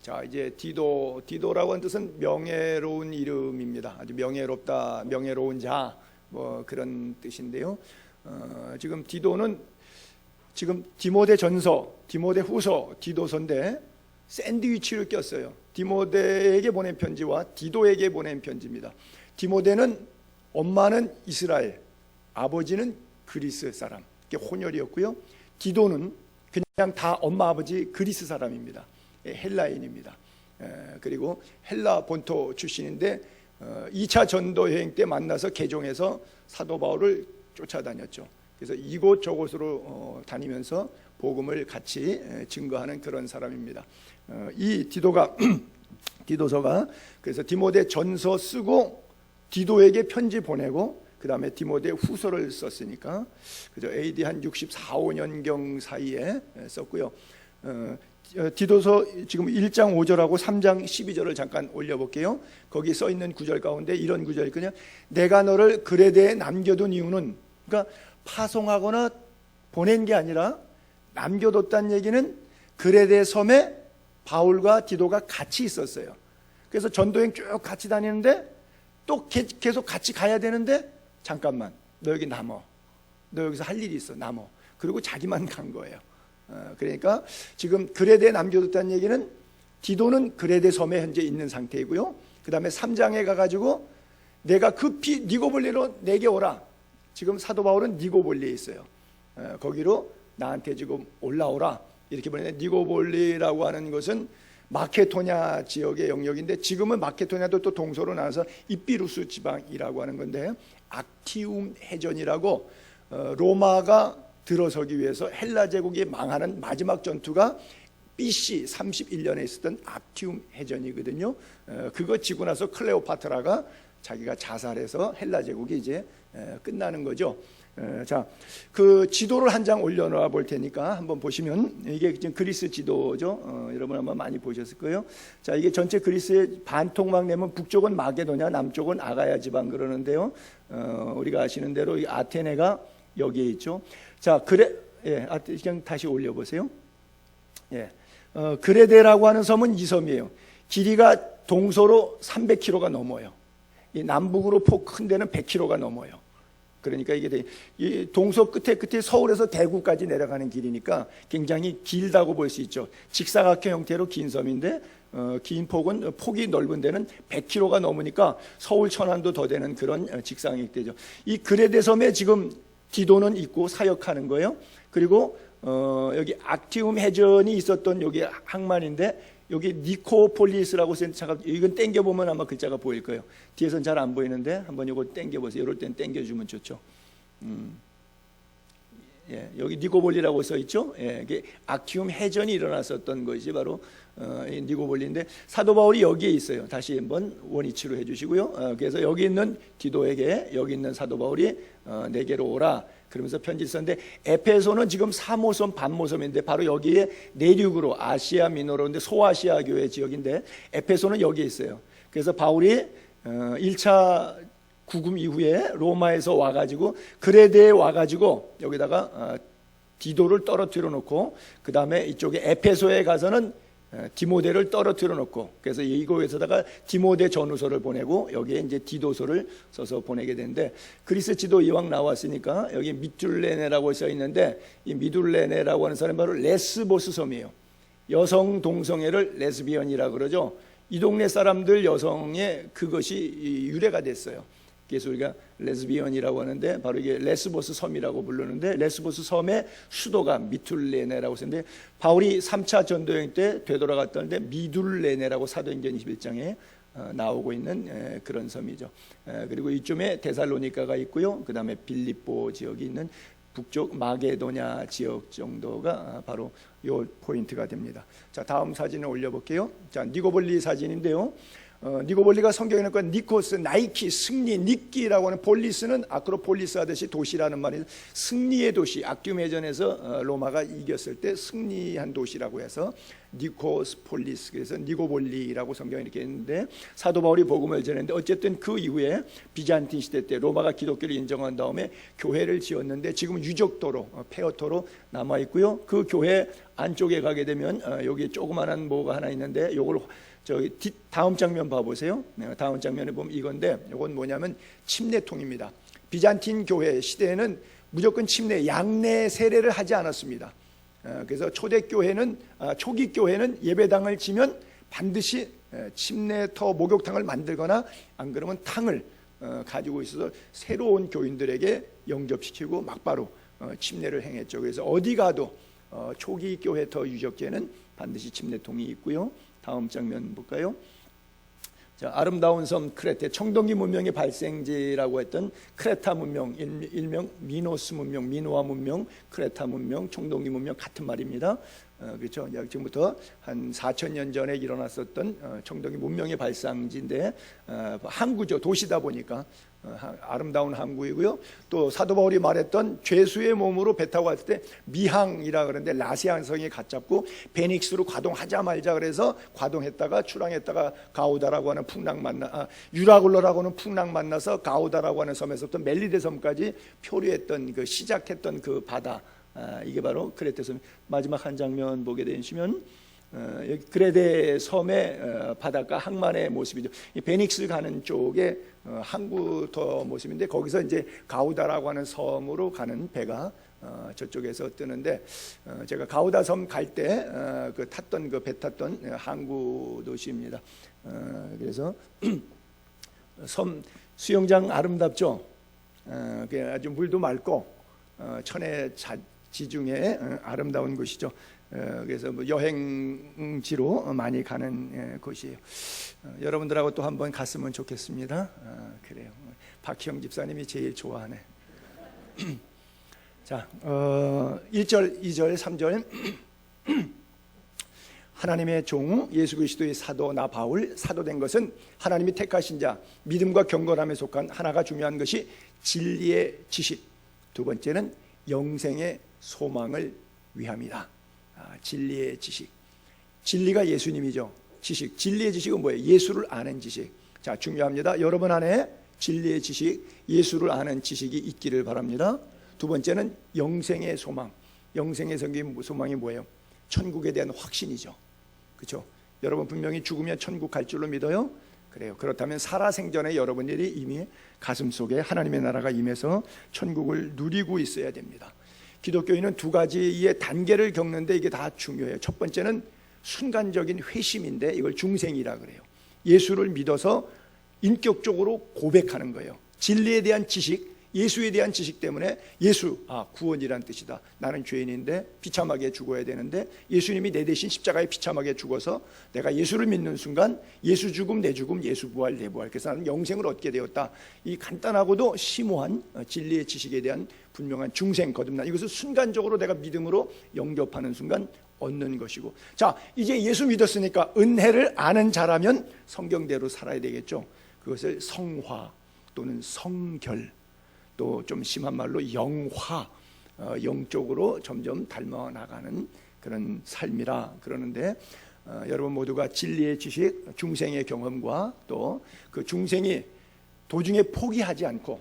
자, 이제 디도라고 하는 뜻은 명예로운 이름입니다. 아주 명예롭다, 명예로운 자, 뭐 그런 뜻인데요. 지금 디도는 지금 디모데 전서, 디모데 후서, 디도서인데 샌드위치를 꼈어요. 디모데에게 보낸 편지와 디도에게 보낸 편지입니다. 디모데는 엄마는 이스라엘, 아버지는 그리스 사람, 이게 혼혈이었고요. 디도는 그냥 다 엄마 아버지 그리스 사람입니다. 헬라인입니다. 그리고 헬라 본토 출신인데 2차 전도 여행 때 만나서 개종해서 사도 바울을 쫓아다녔죠. 그래서 이곳 저곳으로 다니면서 복음을 같이 증거하는 그런 사람입니다. 이 디도서가 그래서 디모데 전서 쓰고 디도에게 편지 보내고 그 다음에 디모데 후서를 썼으니까 그죠. AD 한 64, 5년경 사이에 썼고요. 디도서 지금 1장 5절하고 3장 12절을 잠깐 올려볼게요. 거기 써 있는 구절 가운데 이런 구절이 그냥 내가 너를 그레데에 남겨둔 이유는, 그러니까 파송하거나 보낸 게 아니라 남겨뒀다는 얘기는 그레데 섬에 바울과 디도가 같이 있었어요. 그래서 전도행 쭉 같이 다니는데 또 계속 같이 가야 되는데 잠깐만 너 여기 남어, 너 여기서 할 일이 있어, 남어. 그리고 자기만 간 거예요. 그러니까 지금 그레데에 남겨뒀다는 얘기는 디도는 그레데 섬에 현재 있는 상태이고요. 그 다음에 3장에 가가지고 내가 급히 니고볼리로 내게 오라. 지금 사도 바울은 니고볼리에 있어요. 거기로 나한테 지금 올라오라 이렇게 보내는데, 니고볼리라고 하는 것은 마케도냐 지역의 영역인데 지금은 마케도냐도 또 동서로 나눠서 이삐루스 지방이라고 하는 건데, 악티움 해전이라고 로마가 들어서기 위해서 헬라 제국이 망하는 마지막 전투가 BC 31년에 있었던 악티움 해전이거든요. 그거 지고 나서 클레오파트라가 자기가 자살해서 헬라 제국이 이제 끝나는 거죠. 자, 그 지도를 한 장 올려놓아 볼 테니까 한번 보시면, 이게 지금 그리스 지도죠. 여러분 아마 많이 보셨을 거예요. 자, 이게 전체 그리스의 반통막 내면 북쪽은 마게도냐, 남쪽은 아가야 지방 그러는데요. 우리가 아시는 대로 이 아테네가 여기에 있죠. 자, 그냥 다시 올려보세요. 그레데라고 하는 섬은 이 섬이에요. 길이가 동서로 300km가 넘어요. 이 남북으로 폭 큰 데는 100km가 넘어요. 그러니까 이게 이 동서 끝에 서울에서 대구까지 내려가는 길이니까 굉장히 길다고 볼 수 있죠. 직사각형 형태로 긴 섬인데 긴 폭이 넓은 데는 100km가 넘으니까 서울 천안도 더 되는 그런 직사각형 되죠. 이 그레데 섬에 지금 디도는 있고 사역하는 거예요. 그리고 여기 악티움 해전이 있었던 여기 항만인데, 여기 니코폴리스라고 잠깐 이건 땡겨 보면 아마 글자가 보일 거예요. 뒤에서는 잘 안 보이는데 한번 이거 땡겨 보세요. 이럴 땐 땡겨 주면 좋죠. 여기 니코폴리라고 써 있죠. 이게 악티움 해전이 일어났었던 것이 바로 이 니코폴리인데, 사도 바울이 여기에 있어요. 다시 한번 원위치로 해주시고요. 그래서 여기 있는 디도에게 여기 있는 사도 바울이 내게로 오라 그러면서 편지 썼는데, 에페소는 지금 3호섬 반모섬인데 바로 여기에 내륙으로 아시아 미너로인데 소아시아 교회 지역인데 에페소는 여기에 있어요. 그래서 바울이 1차 구금 이후에 로마에서 와가지고 그레데에 와가지고 여기다가 디도를 떨어뜨려 놓고, 그 다음에 이쪽에 에페소에 가서는 디모데를 떨어뜨려 놓고, 그래서 이곳에서다가 디모데 전후서를 보내고 여기에 이제 디도서를 써서 보내게 되는데, 그리스 지도 이왕 나왔으니까 여기 미둘레네라고 써 있는데, 이 미둘레네라고 하는 사람이 바로 레스보스 섬이에요. 여성 동성애를 레즈비언이라 그러죠. 이 동네 사람들 여성의 그것이 유래가 됐어요. 그래서 우리가 레즈비언이라고 하는데 바로 이게 레스보스 섬이라고 부르는데, 레스보스 섬의 수도가 미툴레네라고 했는데, 바울이 3차 전도여행 때 되돌아갔다는데 미둘레네라고 사도행전 21장에 나오고 있는 그런 섬이죠. 그리고 이쯤에 데살로니가가 있고요. 그 다음에 빌립보 지역이 있는 북쪽 마게도냐 지역 정도가 바로 요 포인트가 됩니다. 자, 다음 사진을 올려볼게요. 자, 니고볼리 사진인데요. 니고볼리가 성경에 나오는 니코스, 나이키, 승리, 니끼라고 하는, 폴리스는 아크로폴리스 하듯이 도시라는 말이 승리의 도시, 악티움 해전에서 로마가 이겼을 때 승리한 도시라고 해서 니코스폴리스, 그래서 니고볼리라고 성경에 이렇게 했는데, 사도 바울이 복음을 전했는데, 어쨌든 그 이후에 비잔틴 시대 때 로마가 기독교를 인정한 다음에 교회를 지었는데, 지금은 유적도로 폐허토로 남아 있고요. 그 교회 안쪽에 가게 되면 여기 조그만한 뭐가 하나 있는데, 요걸 저기 다음 장면 봐보세요. 다음 장면에 보면 이건데, 이건 뭐냐면 침례통입니다. 비잔틴 교회 시대에는 무조건 침례, 양내 세례를 하지 않았습니다. 그래서 초대교회는, 초기 교회는 예배당을 지면 반드시 침례터 목욕탕을 만들거나 안 그러면 탕을 가지고 있어서 새로운 교인들에게 영접시키고 막바로 침례를 행했죠. 그래서 어디 가도 초기 교회터 유적지에는 반드시 침례통이 있고요. 다음 장면 볼까요? 자, 아름다운 섬 크레테, 청동기 문명의 발생지라고 했던 크레타 문명, 일명 미노스 문명, 미노아 문명, 크레타 문명, 청동기 문명 같은 말입니다. 그렇죠? 지금부터 한 4,000년 전에 일어났었던 청동기 문명의 발상지인데, 항구죠. 도시다 보니까 아름다운 항구이고요. 또 사도 바울이 말했던 죄수의 몸으로 배 타고 갔을 때 미항이라 그러는데, 라세안성에 갓 잡고 베닉스로 과동하자 말자 그래서 과동했다가 출항했다가 가우다라고 하는 풍랑 유라굴로라고 하는 풍랑 만나서 가우다라고 하는 섬에서부터 멜리데 섬까지 표류했던 그 시작했던 그 바다, 이게 바로 크레테 섬. 마지막 한 장면 보게 되시면 크레테 섬의 바닷가 항만의 모습이죠. 이 베닉스 가는 쪽에 항구터 모습인데, 거기서 이제 가우다라고 하는 섬으로 가는 배가 저쪽에서 뜨는데, 제가 가우다 섬 갈 때 그 탔던 그 배 탔던 항구 도시입니다. 그래서 섬 수영장 아름답죠. 아주 물도 맑고 천혜 지중해 아름다운 곳이죠. 그래서 뭐 여행지로 많이 가는 곳이에요. 여러분들하고 또 한번 갔으면 좋겠습니다. 그래요. 박희영 집사님이 제일 좋아하네. 자, 1절, 2절, 3절. 하나님의 종 예수 그리스도의 사도 나 바울, 사도된 것은 하나님이 택하신 자, 믿음과 경건함에 속한 하나가 중요한 것이 진리의 지식, 두 번째는 영생의 소망을 위함이다. 진리의 지식, 진리가 예수님이죠. 지식, 진리의 지식은 뭐예요? 예수를 아는 지식. 자, 중요합니다. 여러분 안에 진리의 지식, 예수를 아는 지식이 있기를 바랍니다. 두 번째는 영생의 소망. 영생의 소망이 뭐예요? 천국에 대한 확신이죠. 그렇죠? 여러분 분명히 죽으면 천국 갈 줄로 믿어요? 그래요. 그렇다면 살아생전에 여러분들이 이미 가슴속에 하나님의 나라가 임해서 천국을 누리고 있어야 됩니다. 기독교인은 두 가지의 단계를 겪는데 이게 다 중요해요. 첫 번째는 순간적인 회심인데, 이걸 중생이라 그래요. 예수를 믿어서 인격적으로 고백하는 거예요. 진리에 대한 지식, 예수에 대한 지식 때문에 예수, 구원이란 뜻이다. 나는 죄인인데 비참하게 죽어야 되는데 예수님이 내 대신 십자가에 비참하게 죽어서 내가 예수를 믿는 순간 예수 죽음 내 죽음, 예수 부활 내 부활, 그래서 나는 영생을 얻게 되었다. 이 간단하고도 심오한 진리의 지식에 대한 분명한 중생 거듭남, 이것을 순간적으로 내가 믿음으로 영접하는 순간 얻는 것이고, 자, 이제 예수 믿었으니까 은혜를 아는 자라면 성경대로 살아야 되겠죠. 그것을 성화 또는 성결, 또 좀 심한 말로 영화, 영적으로 점점 닮아 나가는 그런 삶이라 그러는데, 여러분 모두가 진리의 지식, 중생의 경험과 또 그 중생이 도중에 포기하지 않고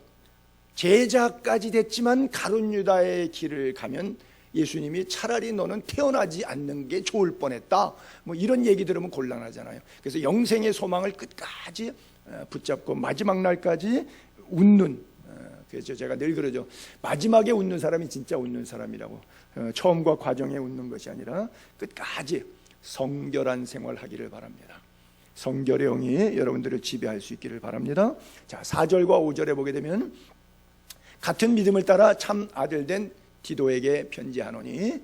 제자까지 됐지만 가룟 유다의 길을 가면 예수님이 차라리 너는 태어나지 않는 게 좋을 뻔했다, 뭐 이런 얘기 들으면 곤란하잖아요. 그래서 영생의 소망을 끝까지 붙잡고 마지막 날까지 웃는, 그래서 제가 늘 그러죠. 마지막에 웃는 사람이 진짜 웃는 사람이라고. 처음과 과정에 웃는 것이 아니라 끝까지 성결한 생활하기를 바랍니다. 성결의 영이 여러분들을 지배할 수 있기를 바랍니다. 자, 4절과 5절에 보게 되면 같은 믿음을 따라 참 아들 된 디도에게 편지하노니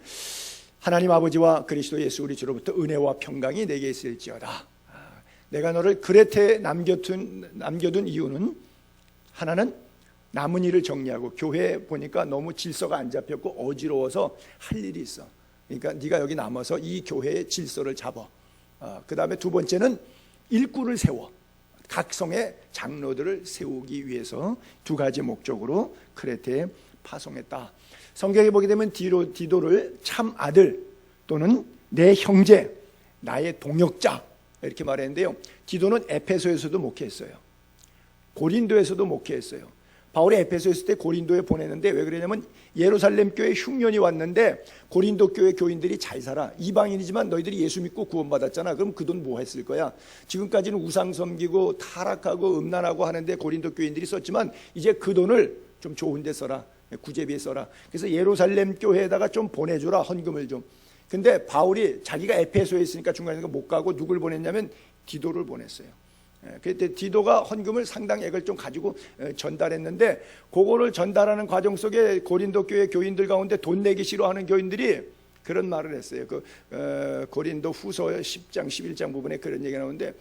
하나님 아버지와 그리스도 예수 우리 주로부터 은혜와 평강이 내게 있을지어다. 내가 너를 그레테에 남겨둔 이유는, 하나는 남은 일을 정리하고, 교회 보니까 너무 질서가 안 잡혔고 어지러워서 할 일이 있어. 그러니까 네가 여기 남아서 이 교회의 질서를 잡아. 그 다음에 두 번째는 일꾼을 세워, 각 성의 장로들을 세우기 위해서 두 가지 목적으로 크레테에 파송했다. 성경에 보게 되면 디도를 참 아들 또는 내 형제, 나의 동역자 이렇게 말했는데요. 디도는 에페소에서도 목회했어요. 고린도에서도 목회했어요. 바울이 에페소에 있을 때 고린도에 보내는데 왜 그러냐면 예루살렘 교회 흉년이 왔는데 고린도 교회 교인들이 잘 살아. 이방인이지만 너희들이 예수 믿고 구원받았잖아. 그럼 그 돈 뭐 했을 거야? 지금까지는 우상 섬기고 타락하고 음란하고 하는데 고린도 교인들이 썼지만 이제 그 돈을 좀 좋은 데 써라. 구제비에 써라. 그래서 예루살렘 교회에다가 좀 보내주라. 헌금을 좀. 근데 바울이 자기가 에페소에 있으니까 중간에 못 가고 누굴 보냈냐면 디도를 보냈어요. 그때 디도가 헌금을 상당액을 좀 가지고 전달했는데 그거를 전달하는 과정 속에 고린도 교회 교인들 가운데 돈 내기 싫어하는 교인들이 그런 말을 했어요. 고린도 후서 10장 11장 부분에 그런 얘기가 나오는데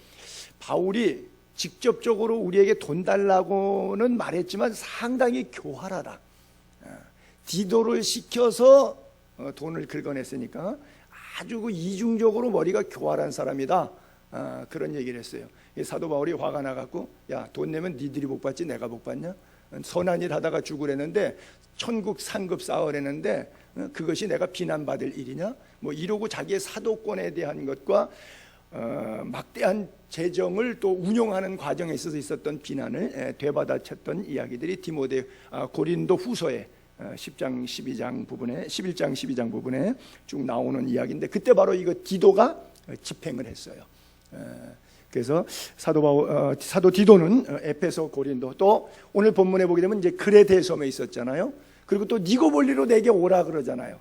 바울이 직접적으로 우리에게 돈 달라고는 말했지만 상당히 교활하다. 디도를 시켜서 돈을 긁어냈으니까 아주 이중적으로 머리가 교활한 사람이다. 그런 얘기를 했어요. 사도 바울이 화가 나갖고 야, 돈 내면 니들이 복 받지 내가 복 받냐? 선한 일 하다가 죽으려는데 천국 상급 쌓으려는데 그것이 내가 비난받을 일이냐? 뭐 이러고 자기의 사도권에 대한 것과 막대한 재정을 또 운용하는 과정에 있어서 있었던 비난을 되받아쳤던 이야기들이 고린도 후서에 10장 12장 부분에 11장 12장 부분에 쭉 나오는 이야기인데 그때 바로 이거 디도가 집행을 했어요. 그래서 사도 디도는 에페소, 고린도, 또 오늘 본문에 보게 되면 이제 그레데 섬에 있었잖아요. 그리고 또 니고볼리로 내게 오라 그러잖아요.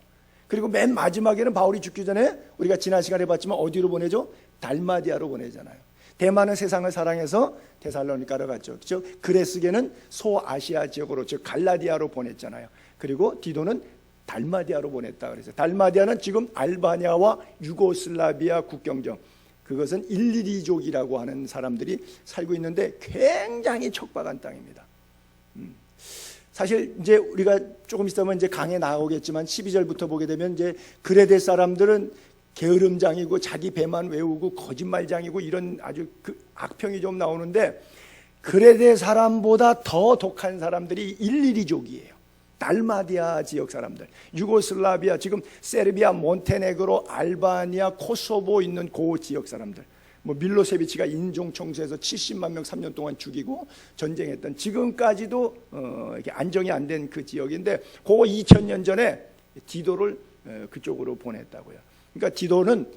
그리고 맨 마지막에는 바울이 죽기 전에 우리가 지난 시간에 봤지만 어디로 보내죠? 달마디아로 보내잖아요. 대만은 세상을 사랑해서 데살로니가로 갔죠. 그렇죠? 그레스게는 소아시아 지역으로 즉 갈라디아로 보냈잖아요. 그리고 디도는 달마디아로 보냈다 그래서 달마디아는 지금 알바니아와 유고슬라비아 국경점, 그것은 일리리족이라고 하는 사람들이 살고 있는데 굉장히 척박한 땅입니다. 사실 이제 우리가 조금 있으면 이제 강에 나오겠지만 12절부터 보게 되면 이제 그레데 사람들은 게으름장이고 자기 배만 외우고 거짓말장이고 이런 아주 악평이 좀 나오는데 그레데 사람보다 더 독한 사람들이 일리리족이에요. 달마디아 지역 사람들, 유고슬라비아, 지금 세르비아, 몬테네그로, 알바니아, 코소보 있는 그 지역 사람들, 뭐 밀로세비치가 인종 청소해서 70만 명 3년 동안 죽이고 전쟁했던 지금까지도 이렇게 안정이 안 된 그 지역인데 그거 2000년 전에 디도를 그쪽으로 보냈다고요. 그러니까 디도는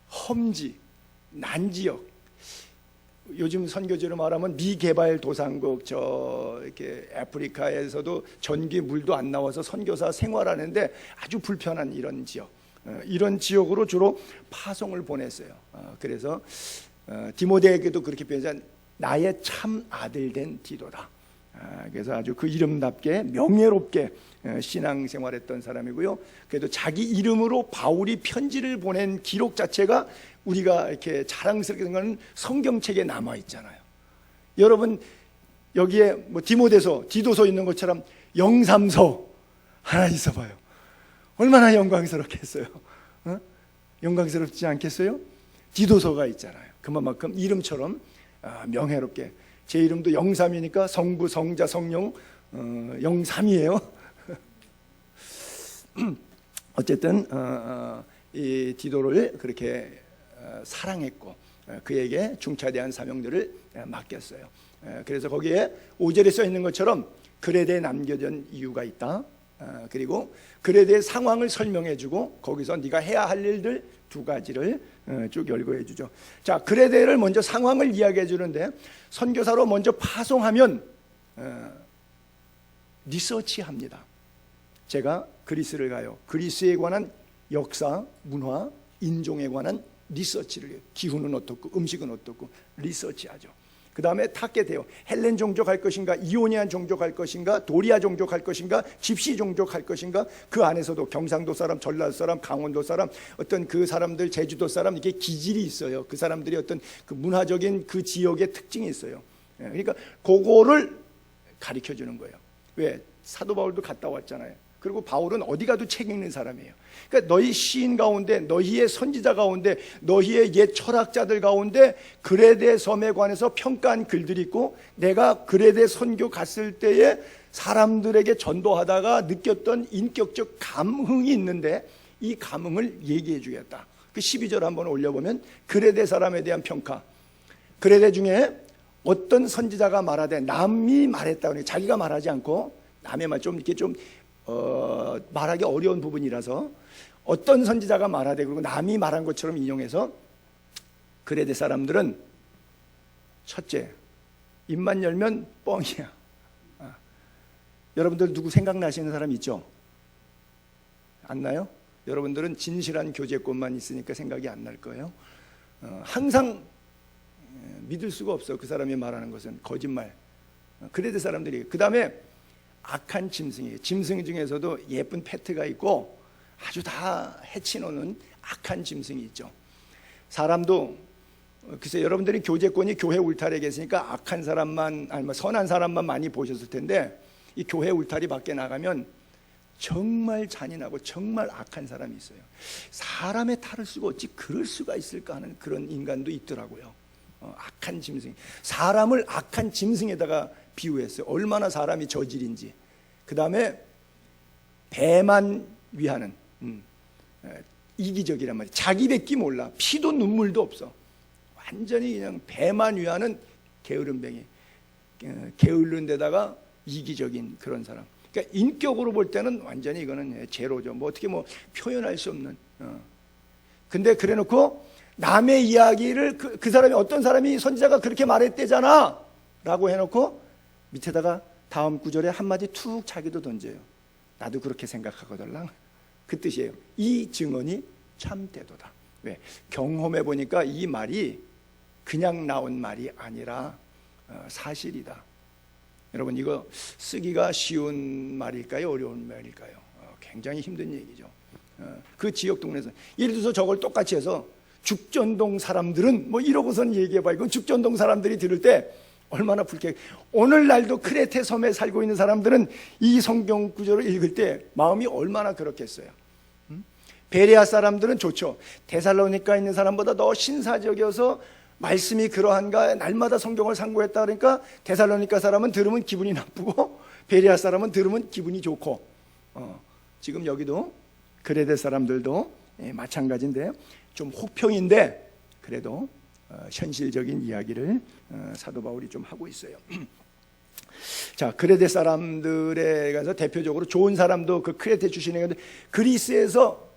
험지, 난지역, 요즘 선교지로 말하면 미개발도상국, 이렇게 아프리카에서도 전기 물도 안 나와서 선교사 생활하는데 아주 불편한 이런 지역, 이런 지역으로 주로 파송을 보냈어요. 그래서 디모데에게도 그렇게 표현한 나의 참 아들 된 디도다. 그래서 아주 그 이름답게 명예롭게 신앙생활했던 사람이고요. 그래도 자기 이름으로 바울이 편지를 보낸 기록 자체가 우리가 이렇게 자랑스럽게 생각하는 성경책에 남아 있잖아요. 여러분 여기에 뭐 디모데서, 디도서 있는 것처럼 영삼서 하나 있어봐요. 얼마나 영광스럽겠어요. 영광스럽지 않겠어요? 디도서가 있잖아요. 그만큼 이름처럼 명예롭게, 제 이름도 영삼이니까 성부, 성자, 성령 영삼이에요. 어쨌든 이 디도를 그렇게 사랑했고 그에게 중차대한 사명들을 맡겼어요. 그래서 거기에 5절에 써 있는 것처럼 그레데에 남겨진 이유가 있다. 그리고 그레데의 상황을 설명해주고 거기서 네가 해야 할 일들 두 가지를 쭉 열거해 주죠. 자, 그레데를 먼저 상황을 이야기해 주는데 선교사로 먼저 파송하면 리서치합니다. 제가 그리스를 가요. 그리스에 관한 역사, 문화, 인종에 관한 리서치를 해요. 기후는 어떻고 음식은 어떻고 리서치하죠. 그 다음에 탁게 돼요. 헬렌 종족 할 것인가, 이오니안 종족 할 것인가, 도리아 종족 할 것인가, 집시 종족 할 것인가. 그 안에서도 경상도 사람, 전라도 사람, 강원도 사람, 어떤 그 사람들, 제주도 사람, 이게 기질이 있어요. 그 사람들이 어떤 그 문화적인 그 지역의 특징이 있어요. 그러니까 그거를 가르쳐 주는 거예요. 왜? 사도 바울도 갔다 왔잖아요. 그리고 바울은 어디 가도 책 읽는 사람이에요. 그러니까 너희 시인 가운데, 너희의 선지자 가운데, 너희의 옛 철학자들 가운데 그레데 섬에 관해서 평가한 글들이 있고, 내가 그레데 선교 갔을 때에 사람들에게 전도하다가 느꼈던 인격적 감흥이 있는데 이 감흥을 얘기해 주겠다. 그 12절 한번 올려보면 그레데 사람에 대한 평가. 그레데 중에 어떤 선지자가 말하되 남이 말했다. 자기가 말하지 않고 남의 말 좀 이렇게 좀 말하기 어려운 부분이라서 어떤 선지자가 말하되 그리고 남이 말한 것처럼 인용해서 그레데 사람들은 첫째, 입만 열면 뻥이야. 여러분들 누구 생각나시는 사람 있죠? 안 나요? 여러분들은 진실한 교제권만 있으니까 생각이 안 날 거예요. 항상 믿을 수가 없어. 그 사람이 말하는 것은 거짓말. 그레데 사람들이. 그 다음에 악한 짐승이에요. 짐승 중에서도 예쁜 패트가 있고 아주 다 해치노는 악한 짐승이 있죠. 사람도 글쎄 여러분들이 교제권이 교회 울타리에 계시니까 악한 사람만 아니면 선한 사람만 많이 보셨을 텐데 이 교회 울타리 밖에 나가면 정말 잔인하고 정말 악한 사람이 있어요. 사람의 탈을 쓰고 어찌 그럴 수가 있을까 하는 그런 인간도 있더라고요. 악한 짐승. 사람을 악한 짐승에다가 비유했어요. 얼마나 사람이 저질인지. 그 다음에 배만 위하는 이기적이란 말이에요. 자기 뱉기 몰라. 피도 눈물도 없어. 완전히 그냥 배만 위하는 게으름뱅이. 게으른 데다가 이기적인 그런 사람. 그러니까 인격으로 볼 때는 완전히 이거는 제로죠. 뭐 어떻게 뭐 표현할 수 없는. 근데 그래놓고 남의 이야기를 그 사람이 어떤 사람이 선지자가 그렇게 말했대잖아 라고 해놓고 밑에다가 다음 구절에 한마디 툭 자기도 던져요. 나도 그렇게 생각하거들랑. 그 뜻이에요. 이 증언이 참되도다. 왜? 경험해 보니까 이 말이 그냥 나온 말이 아니라 사실이다. 여러분 이거 쓰기가 쉬운 말일까요? 어려운 말일까요? 굉장히 힘든 얘기죠. 그 지역 동네에서 예를 들어서 저걸 똑같이 해서 죽전동 사람들은 뭐 이러고선 얘기해봐. 이건 죽전동 사람들이 들을 때 얼마나 불쾌해. 오늘날도 크레테 섬에 살고 있는 사람들은 이 성경 구절을 읽을 때 마음이 얼마나 그렇겠어요. 베레아 사람들은 좋죠. 데살로니가 있는 사람보다 더 신사적이어서 말씀이 그러한가 날마다 성경을 상고했다 그러니까 데살로니가 사람은 들으면 기분이 나쁘고 베레아 사람은 들으면 기분이 좋고 지금 여기도 그레데 사람들도 마찬가지인데 좀 혹평인데 그래도 현실적인 이야기를 사도 바울이 좀 하고 있어요. 자, 그레데 사람들에 가서 대표적으로 좋은 사람도 그 크레테 출신이었는데 그리스에서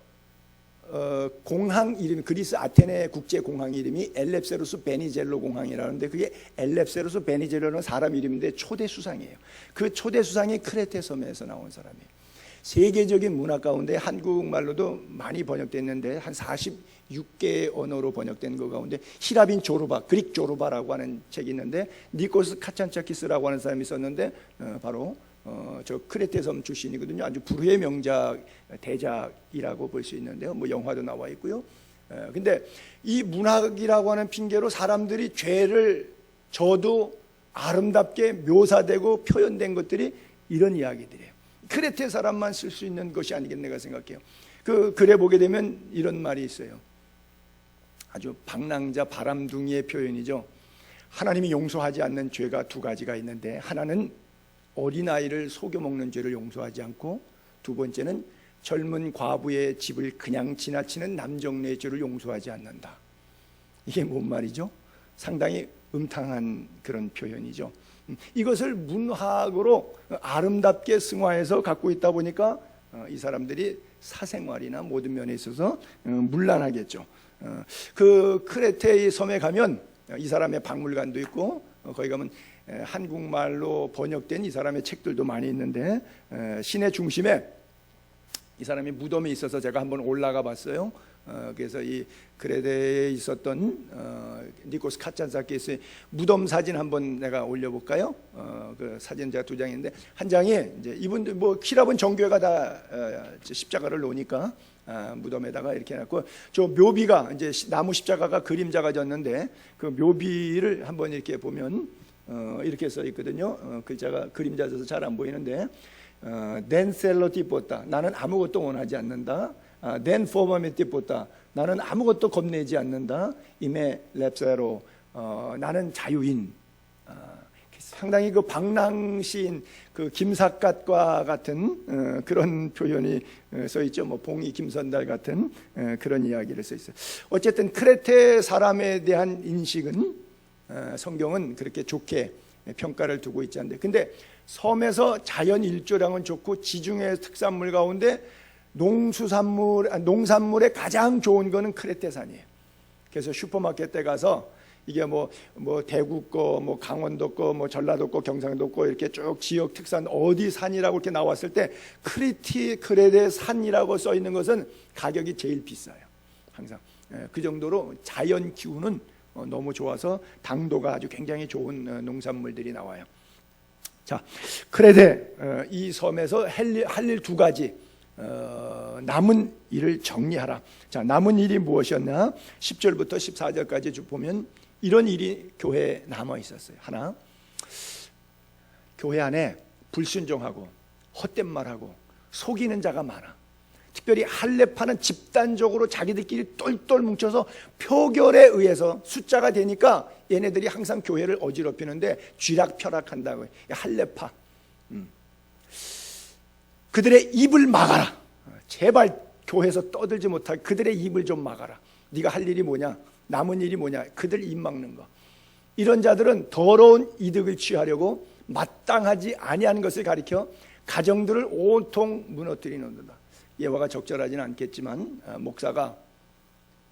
공항 이름이 그리스 아테네 국제 공항 이름이 엘렙세루스 베니젤로 공항이라는데 그게 엘렙세루스 베니젤로는 사람 이름인데 초대 수상이에요. 그 초대 수상이 크레테 섬에서 나온 사람이에요. 세계적인 문화 가운데 한국말로도 많이 번역됐는데 한 46개의 언어로 번역된 거 가운데 히라빈 조르바, 그릭 조르바라고 하는 책이 있는데 니코스 카찬차키스라고 하는 사람이 썼는데 바로 저 크레테 섬 출신이거든요. 아주 불후의 명작 대작이라고 볼 수 있는데요. 뭐 영화도 나와 있고요. 근데 이 문학이라고 하는 핑계로 사람들이 죄를 져도 아름답게 묘사되고 표현된 것들이 이런 이야기들이에요. 크레테 사람만 쓸 수 있는 것이 아니겠네가 생각해요. 그 글에 보게 되면 이런 말이 있어요. 아주 방랑자 바람둥이의 표현이죠. 하나님이 용서하지 않는 죄가 두 가지가 있는데 하나는 어린아이를 속여먹는 죄를 용서하지 않고 두 번째는 젊은 과부의 집을 그냥 지나치는 남정네의 죄를 용서하지 않는다. 이게 뭔 말이죠? 상당히 음탕한 그런 표현이죠. 이것을 문학으로 아름답게 승화해서 갖고 있다 보니까 이 사람들이 사생활이나 모든 면에 있어서 문란하겠죠. 그 크레테의 섬에 가면 이 사람의 박물관도 있고 거기 가면 한국말로 번역된 이 사람의 책들도 많이 있는데 시내 중심에 이 사람이 무덤에 있어서 제가 한번 올라가 봤어요. 그래서 이 그레데에 있었던 니코스 카찬사키스의 무덤 사진 한번 내가 올려볼까요? 그 사진 제가 두 장인데 한 장에 이제 이분들 뭐 키라본 정교회가 다 십자가를 놓으니까 무덤에다가 이렇게 해놨고 저 묘비가 이제 나무 십자가가 그림자가 졌는데 그 묘비를 한번 이렇게 보면 이렇게 써 있거든요. 글자가 그림자 져서 잘 안 보이는데 넨셀로 띠뽀다 나는 아무것도 원하지 않는다. 넨 포범에 띠뽀다 나는 아무것도 겁내지 않는다. 이메 랩세로 나는 자유인. 상당히 그 방랑시인 그 김삿갓과 같은 그런 표현이 써 있죠. 뭐 봉이 김선달 같은 그런 이야기를 써 있어요. 어쨌든 크레테 사람에 대한 인식은 성경은 그렇게 좋게 평가를 두고 있지 않는데, 근데 섬에서 자연 일조량은 좋고 지중해 특산물 가운데 농산물에 가장 좋은 거는 크레테산이에요. 그래서 슈퍼마켓에 가서 이게 뭐 대구 거, 뭐 강원도 거, 뭐 전라도 거, 경상도 거 이렇게 쭉 지역 특산 어디 산이라고 이렇게 나왔을 때 크레테 산이라고 써 있는 것은 가격이 제일 비싸요. 항상 그 정도로 자연 기후는 너무 좋아서 당도가 아주 굉장히 좋은 농산물들이 나와요. 자, 크레테 이 섬에서 할 일 두 가지. 남은 일을 정리하라. 자, 남은 일이 무엇이었나? 10절부터 14절까지 쭉 보면 이런 일이 교회에 남아 있었어요. 하나, 교회 안에 불순종하고 헛된 말하고 속이는 자가 많아. 특별히 할례파는 집단적으로 자기들끼리 똘똘 뭉쳐서 표결에 의해서 숫자가 되니까 얘네들이 항상 교회를 어지럽히는데 쥐락펴락한다고요. 할례파. 그들의 입을 막아라. 제발 교회에서 떠들지 못하게 그들의 입을 좀 막아라. 네가 할 일이 뭐냐? 남은 일이 뭐냐? 그들 입 막는 거. 이런 자들은 더러운 이득을 취하려고 마땅하지 아니한 것을 가리켜 가정들을 온통 무너뜨리는도다. 예화가 적절하지는 않겠지만 목사가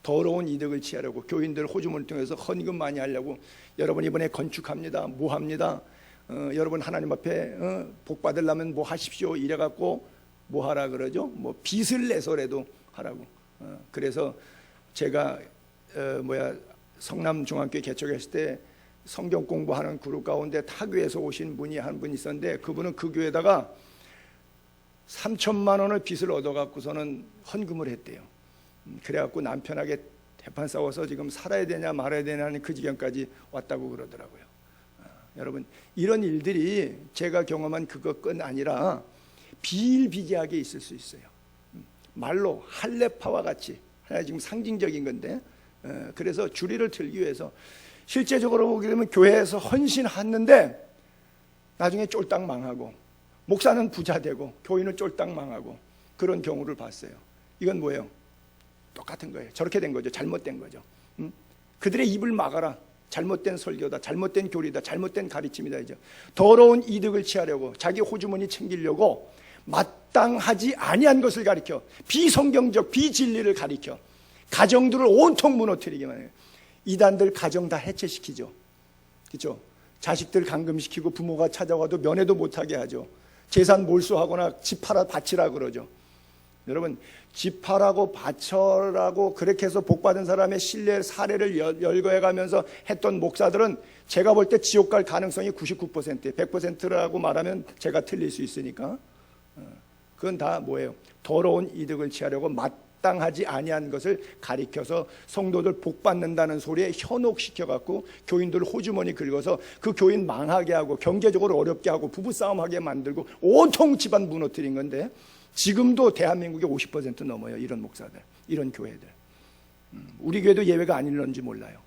더러운 이득을 취하려고 교인들 호주머니 통해서 헌금 많이 하려고 여러분 이번에 건축합니다. 뭐 합니다. 여러분 하나님 앞에 복 받으려면 뭐 하십시오. 이래갖고 뭐 하라 그러죠? 뭐 빚을 내서라도 하라고. 그래서 제가 성남중학교 개척했을 때 성경 공부하는 그룹 가운데 타교에서 오신 분이 한 분 있었는데 그분은 그 교회에다가 3천만 원을 빚을 얻어갖고서는 헌금을 했대요. 그래갖고 남편에게 대판 싸워서 지금 살아야 되냐 말아야 되냐는 그 지경까지 왔다고 그러더라고요. 여러분 이런 일들이 제가 경험한 그것뿐 아니라 비일비재하게 있을 수 있어요. 말로 할례파와 같이 하나 지금 상징적인 건데 그래서 주리를 틀기 위해서 실제적으로 보게 되면 교회에서 헌신했는데 나중에 쫄딱 망하고 목사는 부자 되고 교인은 쫄딱 망하고 그런 경우를 봤어요. 이건 뭐예요? 똑같은 거예요. 저렇게 된 거죠. 잘못된 거죠. 그들의 입을 막아라. 잘못된 설교다, 잘못된 교리다, 잘못된 가르침이다. 이제 더러운 이득을 취하려고 자기 호주머니 챙기려고 마땅하지 아니한 것을 가리켜 비성경적 비진리를 가리켜 가정들을 온통 무너뜨리기만 해요. 이단들 가정 다 해체시키죠. 그렇죠? 자식들 감금시키고 부모가 찾아와도 면회도 못하게 하죠. 재산 몰수하거나 집 팔아 바치라 그러죠. 여러분 집 팔라고 바쳐라고 그렇게 해서 복받은 사람의 신뢰 사례를 열거해가면서 했던 목사들은 제가 볼 때 지옥 갈 가능성이 99%예요. 100%라고 말하면 제가 틀릴 수 있으니까. 그건 다 뭐예요? 더러운 이득을 취하려고 마땅하지 아니한 것을 가리켜서 성도들 복받는다는 소리에 현혹시켜갖고 교인들 호주머니 긁어서 그 교인 망하게 하고 경제적으로 어렵게 하고 부부싸움하게 만들고 온통 집안 무너뜨린 건데 지금도 대한민국에 50% 넘어요. 이런 목사들, 이런 교회들. 우리 교회도 예외가 아닐런지 몰라요.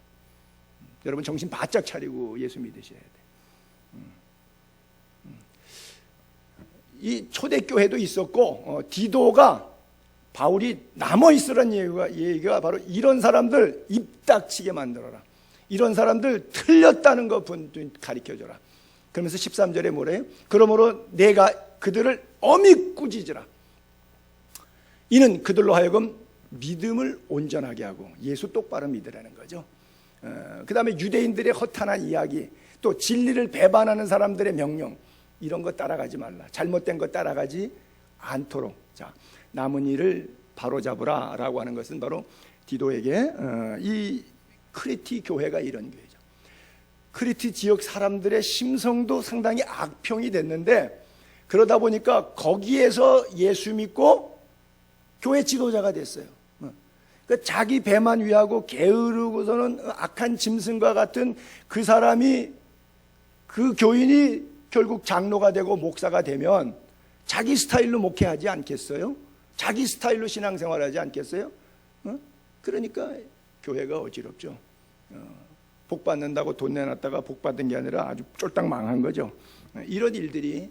여러분 정신 바짝 차리고 예수 믿으셔야 돼요. 이 초대교회도 있었고 디도가 바울이 남아있으라는 얘기가 바로 이런 사람들 입 닥치게 만들어라. 이런 사람들 틀렸다는 거 가르쳐줘라. 그러면서 13절에 뭐래요? 그러므로 내가 그들을 엄히 꾸짖으라. 이는 그들로 하여금 믿음을 온전하게 하고 예수 똑바로 믿으라는 거죠. 그 다음에 유대인들의 허탄한 이야기, 또 진리를 배반하는 사람들의 명령, 이런 거 따라가지 말라. 잘못된 거 따라가지 않도록. 자, 남은 일을 바로잡으라 라고 하는 것은 바로 디도에게 이 크리티 교회가 이런 교회죠. 크리티 지역 사람들의 심성도 상당히 악평이 됐는데 그러다 보니까 거기에서 예수 믿고 교회 지도자가 됐어요. 그러니까 자기 배만 위하고 게으르고서는 악한 짐승과 같은 그 사람이, 그 교인이 결국 장로가 되고 목사가 되면 자기 스타일로 목회하지 않겠어요? 자기 스타일로 신앙생활하지 않겠어요? 그러니까 교회가 어지럽죠. 복 받는다고 돈 내놨다가 복 받은 게 아니라 아주 쫄딱 망한 거죠. 이런 일들이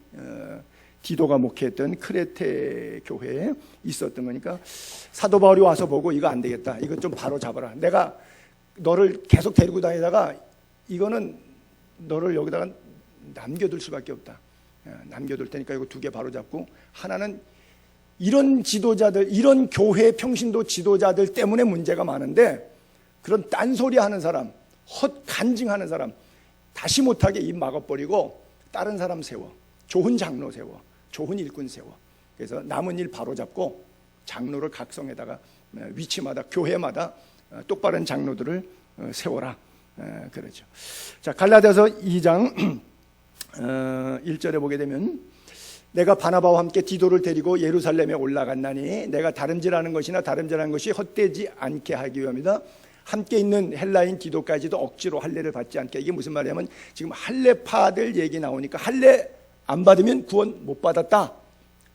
디도가 목회했던 크레테 교회에 있었던 거니까 사도 바울이 와서 보고 이거 안 되겠다, 이거 좀 바로 잡아라, 내가 너를 계속 데리고 다니다가 이거는 너를 여기다가 남겨둘 수밖에 없다, 남겨둘 테니까 이거 두 개 바로 잡고, 하나는 이런 지도자들, 이런 교회 평신도 지도자들 때문에 문제가 많은데 그런 딴소리 하는 사람, 헛간증하는 사람 다시 못하게 입 막아버리고 다른 사람 세워, 좋은 장로 세워, 좋은 일꾼 세워. 그래서 남은 일 바로 잡고 장로를 각성에다가 위치마다 교회마다 똑바른 장로들을 세워라, 그러죠. 자, 갈라디아서 2장 1절에 보게 되면 내가 바나바와 함께 디도를 데리고 예루살렘에 올라갔나니 내가 다름질하는 것이나 다름질하는 것이 헛되지 않게 하기 위함이다. 함께 있는 헬라인 디도까지도 억지로 할례를 받지 않게. 이게 무슨 말이냐면 지금 할례파들 얘기 나오니까 할례 안 받으면 구원 못 받았다,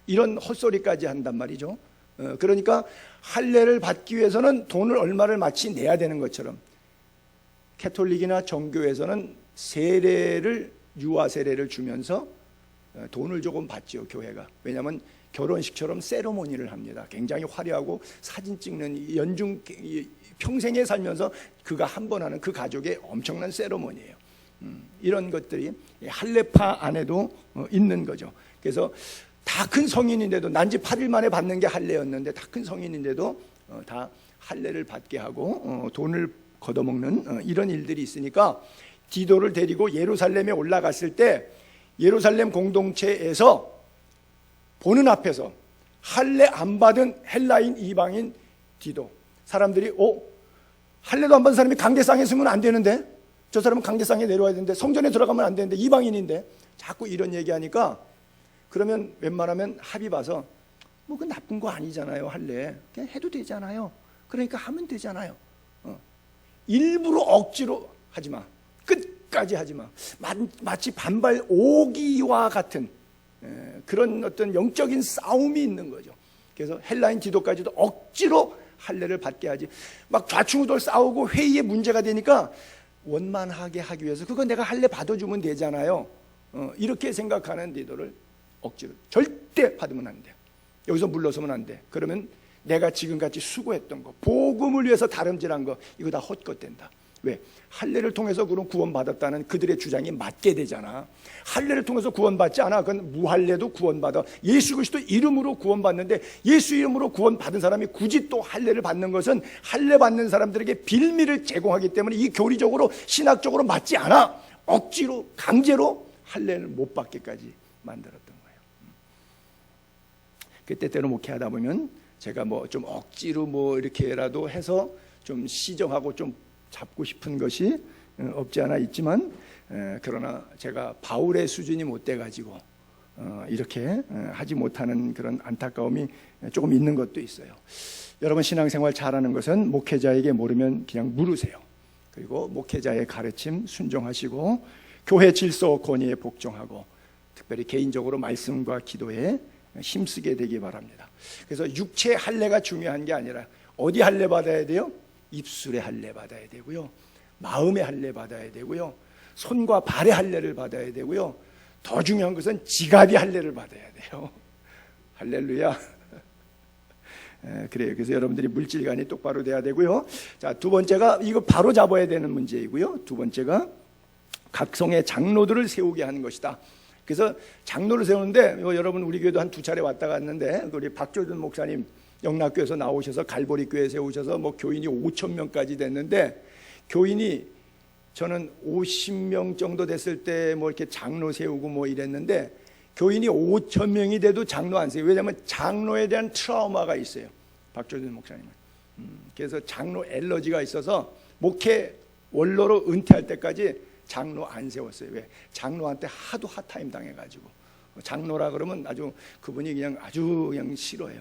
이런 헛소리까지 한단 말이죠. 그러니까 할례를 받기 위해서는 돈을 얼마를 마치 내야 되는 것처럼 캐톨릭이나 정교에서는 세례를, 유아 세례를 주면서 돈을 조금 받지요, 교회가. 왜냐하면 결혼식처럼 세리머니를 합니다. 굉장히 화려하고 사진 찍는 연중, 평생에 살면서 그가 한 번 하는 그 가족의 엄청난 세리머니예요. 이런 것들이 할례파 안에도 있는 거죠. 그래서 다 큰 성인인데도, 난지 8일 만에 받는 게 할례였는데 다 큰 성인인데도 다 할례를 받게 하고 돈을 걷어먹는 이런 일들이 있으니까 디도를 데리고 예루살렘에 올라갔을 때 예루살렘 공동체에서 보는 앞에서 할례 안 받은 헬라인 이방인 디도, 사람들이 할례도 안 받은 사람이 강대상에 서면 안 되는데, 저 사람은 강대상에 내려와야 되는데, 성전에 들어가면 안 되는데, 이방인인데, 자꾸 이런 얘기하니까 그러면 웬만하면 합의 봐서 뭐 그 나쁜 거 아니잖아요, 할례 그냥 해도 되잖아요, 그러니까 하면 되잖아요. 일부러 억지로 하지 마, 끝까지 하지 마. 마치 반발 오기와 같은 그런 어떤 영적인 싸움이 있는 거죠. 그래서 헬라인 디도까지도 억지로 할례를 받게 하지. 막 좌충우돌 싸우고 회의에 문제가 되니까 원만하게 하기 위해서 그거 내가 할례 받아주면 되잖아요, 이렇게 생각하는 디도를 억지로 절대 받으면 안 돼. 여기서 물러서면 안 돼. 그러면 내가 지금같이 수고했던 거, 복음을 위해서 다름질한 거, 이거 다 헛것된다. 왜? 할례를 통해서 그런 구원받았다는 그들의 주장이 맞게 되잖아. 할례를 통해서 구원받지 않아. 그건 무할례도 구원받아. 예수 그리스도 이름으로 구원받는데, 예수 이름으로 구원받은 사람이 굳이 또 할례를 받는 것은 할례 받는 사람들에게 빌미를 제공하기 때문에 이 교리적으로 신학적으로 맞지 않아. 억지로 강제로 할례를 못 받게까지 만들었던 거예요. 그때 때로 목회하다 보면 제가 뭐 좀 억지로 뭐 이렇게라도 해서 좀 시정하고 좀 잡고 싶은 것이 없지 않아 있지만, 그러나 제가 바울의 수준이 못 돼가지고 이렇게 하지 못하는 그런 안타까움이 조금 있는 것도 있어요. 여러분 신앙생활 잘하는 것은 목회자에게 모르면 그냥 물으세요. 그리고 목회자의 가르침 순종하시고 교회 질서 권위에 복종하고 특별히 개인적으로 말씀과 기도에 힘쓰게 되기 바랍니다. 그래서 육체 할례가 중요한 게 아니라 어디 할례 받아야 돼요? 입술에 할례 받아야 되고요, 마음에 할례 받아야 되고요, 손과 발의 할례를 받아야 되고요, 더 중요한 것은 지갑이 할례를 받아야 돼요. 할렐루야. 그래요. 그래서 여러분들이 물질관이 똑바로 돼야 되고요. 자, 두 번째가 이거 바로 잡아야 되는 문제이고요. 두 번째가 각성의 장로들을 세우게 하는 것이다. 그래서 장로를 세우는데 여러분 우리 교회도 한 2차례 왔다 갔는데 우리 박조준 목사님 영락교에서 나오셔서 갈보리 교회 세우셔서 뭐 교인이 5,000명까지 됐는데, 교인이 저는 50명 정도 됐을 때 뭐 이렇게 장로 세우고 뭐 이랬는데 교인이 5,000명이 돼도 장로 안 세워요. 왜냐하면 장로에 대한 트라우마가 있어요, 박조준 목사님은. 그래서 장로 엘러지가 있어서 목회 원로로 은퇴할 때까지 장로 안 세웠어요. 왜? 장로한테 하도 핫타임 당해가지고. 장로라 그러면 아주 그분이 그냥 아주 그냥 싫어해요.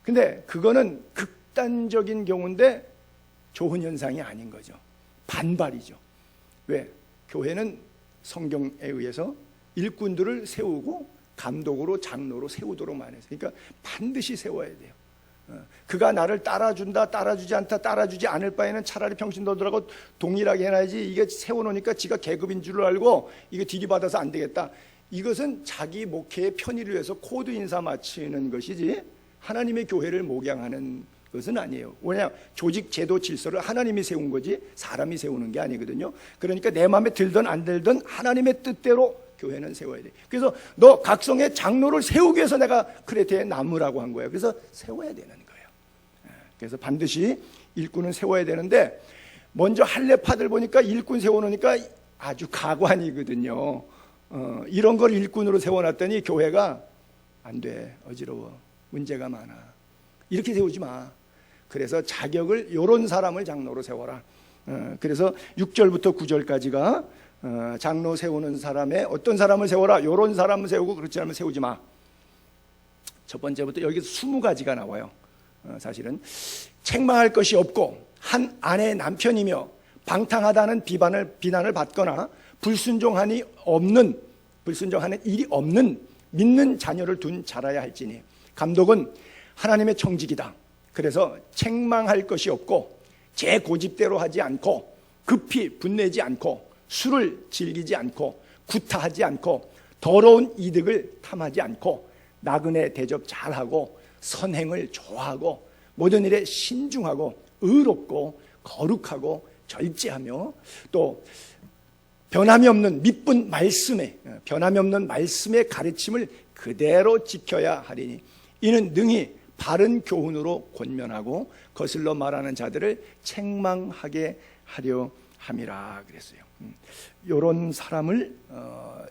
근데 그거는 극단적인 경우인데 좋은 현상이 아닌 거죠. 반발이죠. 왜? 교회는 성경에 의해서 일꾼들을 세우고 감독으로 장로로 세우도록 말해서, 그러니까 반드시 세워야 돼요. 그가 나를 따라준다, 따라주지 않다, 따라주지 않을 바에는 차라리 평신도들하고 동일하게 해놔야지. 이게 세워놓으니까 지가 계급인 줄 알고 이거 디기받아서 안 되겠다. 이것은 자기 목회의 편의를 위해서 코드 인사 맞추는 것이지 하나님의 교회를 목양하는 것은 아니에요. 왜냐, 조직 제도 질서를 하나님이 세운 거지 사람이 세우는 게 아니거든요. 그러니까 내 마음에 들든 안 들든 하나님의 뜻대로 교회는 세워야 돼. 그래서 너 각성의 장로를 세우기 위해서 내가 크레테에 남으라고 한 거예요. 그래서 세워야 되는 거예요. 그래서 반드시 일꾼은 세워야 되는데, 먼저 할례파들 보니까 일꾼 세워놓으니까 아주 가관이거든요. 이런 걸 일꾼으로 세워놨더니 교회가 안 돼, 어지러워, 문제가 많아. 이렇게 세우지 마. 그래서 자격을, 요런 사람을 장로로 세워라. 그래서 6절부터 9절까지가 장로 세우는 사람의 어떤 사람을 세워라, 요런 사람을 세우고 그렇지 않으면 세우지 마. 첫 번째부터 여기서 20가지가 나와요. 사실은 책망할 것이 없고 한 아내의 남편이며 방탕하다는 비난을 받거나 불순종하는 일이 없는 믿는 자녀를 둔 자라야 할지니, 감독은 하나님의 청직이다. 그래서 책망할 것이 없고 제 고집대로 하지 않고 급히 분내지 않고 술을 즐기지 않고 구타하지 않고 더러운 이득을 탐하지 않고 나그네 대접 잘하고 선행을 좋아하고 모든 일에 신중하고 의롭고 거룩하고 절제하며 또 변함이 없는 믿분 말씀에, 변함이 없는 말씀의 가르침을 그대로 지켜야 하리니 이는 능히 바른 교훈으로 권면하고 거슬러 말하는 자들을 책망하게 하려 함이라 그랬어요. 이런 사람을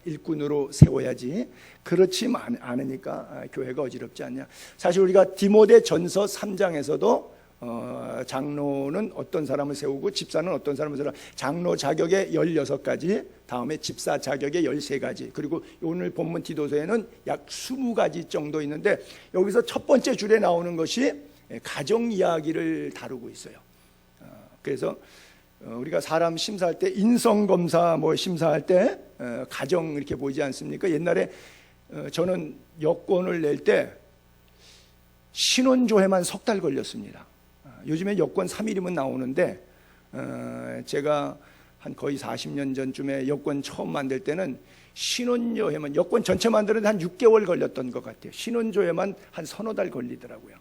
일꾼으로 세워야지, 그렇지 않으니까 교회가 어지럽지 않냐. 사실 우리가 디모데 전서 3장에서도 장로는 어떤 사람을 세우고 집사는 어떤 사람을 세우고, 장로 자격의 16가지, 다음에 집사 자격의 13가지, 그리고 오늘 본문 디도서에는 약 20가지 정도 있는데, 여기서 첫 번째 줄에 나오는 것이 가정 이야기를 다루고 있어요. 그래서 우리가 사람 심사할 때, 인성검사 심사할 때 가정 이렇게 보이지 않습니까? 옛날에 저는 여권을 낼 때 신원조회만 석 달 걸렸습니다. 요즘에 여권 3일이면 나오는데, 제가 한 거의 40년 전쯤에 여권 처음 만들 때는 신원조회만, 여권 전체 만드는데 한 6개월 걸렸던 것 같아요. 신원조회만 한 서너 달 걸리더라고요.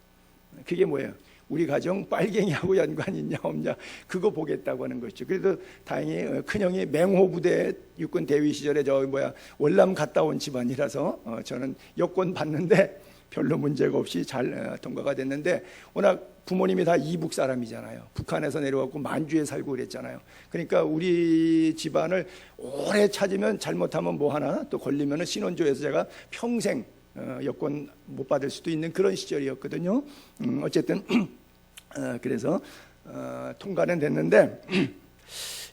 그게 뭐예요? 우리 가정 빨갱이하고 연관이 있냐 없냐, 그거 보겠다고 하는 것이죠. 그래도 다행히 큰형이 맹호부대 육군 대위 시절에 월남 갔다 온 집안이라서 저는 여권 받는데 별로 문제가 없이 잘 통과가 됐는데, 워낙 부모님이 다 이북 사람이잖아요. 북한에서 내려왔고 만주에 살고 그랬잖아요. 그러니까 우리 집안을 오래 찾으면 잘못하면 뭐 하나 또 걸리면 신원조에서 제가 평생 여권 못 받을 수도 있는 그런 시절이었거든요. 어쨌든 그래서 통과는 됐는데,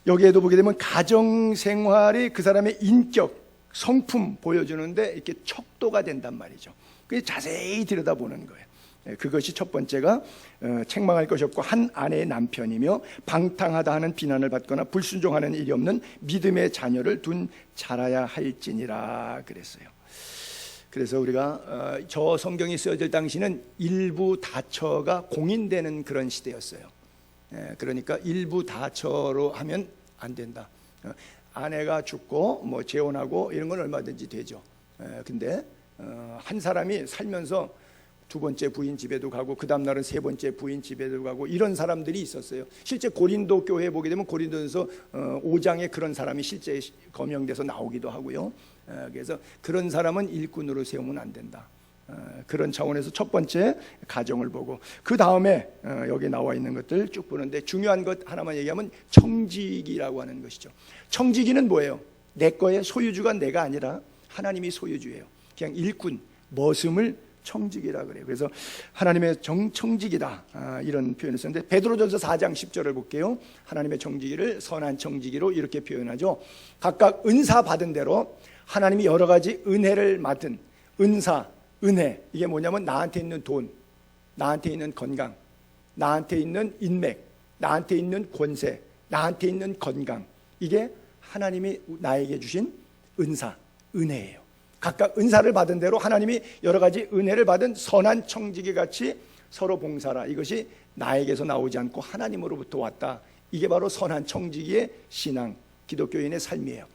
여기에도 보게 되면 가정생활이 그 사람의 인격, 성품 보여주는데 이렇게 척도가 된단 말이죠. 그게 자세히 들여다보는 거예요. 그것이 첫 번째가 책망할 것이 없고 한 아내의 남편이며 방탕하다 하는 비난을 받거나 불순종하는 일이 없는 믿음의 자녀를 둔 자라야 할지니라 그랬어요. 그래서 우리가 저 성경이 쓰여질 당시는 일부 다처가 공인되는 그런 시대였어요. 그러니까 일부 다처로 하면 안 된다. 아내가 죽고 재혼하고 이런 건 얼마든지 되죠. 근데 한 사람이 살면서 두 번째 부인 집에도 가고 그 다음 날은 세 번째 부인 집에도 가고 이런 사람들이 있었어요. 실제 고린도 교회에 보게 되면 고린도전서 5장에 그런 사람이 실제 거명돼서 나오기도 하고요. 그래서 그런 사람은 일꾼으로 세우면 안 된다. 그런 차원에서 첫 번째 가정을 보고, 그 다음에 여기 나와 있는 것들 쭉 보는데 중요한 것 하나만 얘기하면 청지기라고 하는 것이죠. 청지기는 뭐예요? 내 거의 소유주가 내가 아니라 하나님이 소유주예요. 그냥 일꾼, 머슴을 청지기라 그래요. 그래서 하나님의 청지기다, 이런 표현을 썼는데, 베드로전서 4장 10절을 볼게요. 하나님의 청지기를 선한 청지기로 이렇게 표현하죠. 각각 은사 받은 대로 하나님이 여러 가지 은혜를 맡은 은사, 은혜, 이게 뭐냐면 나한테 있는 돈, 나한테 있는 건강, 나한테 있는 인맥, 나한테 있는 권세, 나한테 있는 건강, 이게 하나님이 나에게 주신 은사, 은혜예요. 각각 은사를 받은 대로 하나님이 여러 가지 은혜를 받은 선한 청지기 같이 서로 봉사라. 이것이 나에게서 나오지 않고 하나님으로부터 왔다. 이게 바로 선한 청지기의 신앙, 기독교인의 삶이에요.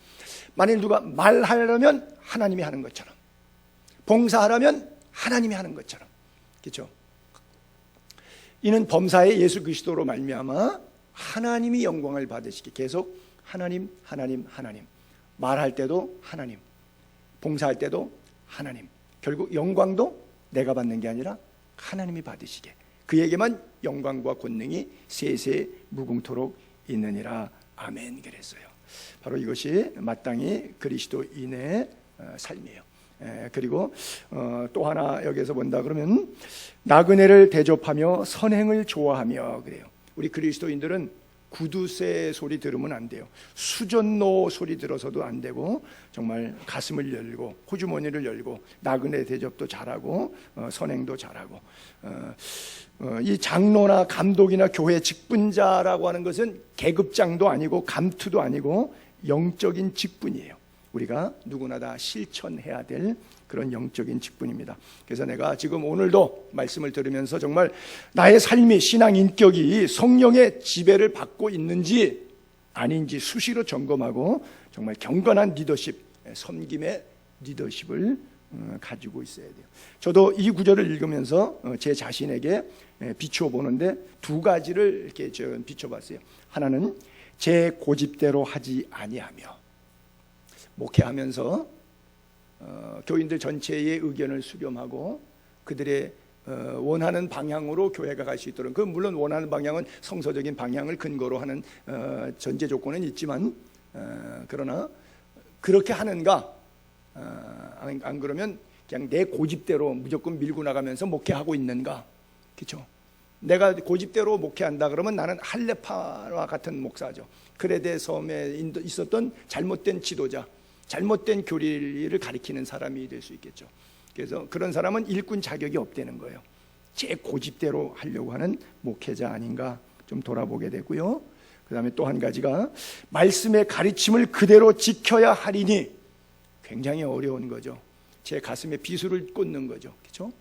만일 누가 말하려면 하나님이 하는 것처럼, 봉사하려면 하나님이 하는 것처럼, 그렇죠? 이는 범사의 예수 그리스도로 말미암아 하나님이 영광을 받으시기, 계속 하나님, 하나님, 하나님. 말할 때도 하나님, 봉사할 때도 하나님. 결국 영광도 내가 받는 게 아니라 하나님이 받으시게, 그에게만 영광과 권능이 세세 무궁토록 있느니라. 아멘. 그랬어요. 바로 이것이 마땅히 그리스도인의 삶이에요. 그리고 또 하나 여기서 본다 그러면 나그네를 대접하며 선행을 좋아하며 그래요. 우리 그리스도인들은 구두쇠 소리 들으면 안 돼요. 수전노 소리 들어서도 안 되고, 정말 가슴을 열고 호주머니를 열고 나그네 대접도 잘하고 선행도 잘하고. 이 장로나 감독이나 교회 직분자라고 하는 것은 계급장도 아니고 감투도 아니고 영적인 직분이에요. 우리가 누구나 다 실천해야 될 그런 영적인 직분입니다. 그래서 내가 지금 오늘도 말씀을 들으면서 정말 나의 삶이, 신앙 인격이 성령의 지배를 받고 있는지 아닌지 수시로 점검하고 정말 경건한 리더십, 섬김의 리더십을 가지고 있어야 돼요. 저도 이 구절을 읽으면서 제 자신에게 비추어 보는데 두 가지를 이렇게 비춰봤어요. 하나는 제 고집대로 하지 아니하며, 목회하면서 교인들 전체의 의견을 수렴하고 그들의 원하는 방향으로 교회가 갈 수 있도록, 그 물론 원하는 방향은 성서적인 방향을 근거로 하는 전제 조건은 있지만, 그러나 그렇게 하는가, 안 그러면 그냥 내 고집대로 무조건 밀고 나가면서 목회하고 있는가, 그렇죠? 내가 고집대로 목회한다 그러면 나는 할레파와 같은 목사죠. 크레데 섬에 있었던 잘못된 지도자, 잘못된 교리를 가리키는 사람이 될 수 있겠죠. 그래서 그런 사람은 일꾼 자격이 없다는 거예요. 제 고집대로 하려고 하는 목회자 아닌가 좀 돌아보게 되고요. 그 다음에 또 한 가지가 말씀의 가르침을 그대로 지켜야 하리니, 굉장히 어려운 거죠. 제 가슴에 비수를 꽂는 거죠. 그렇죠?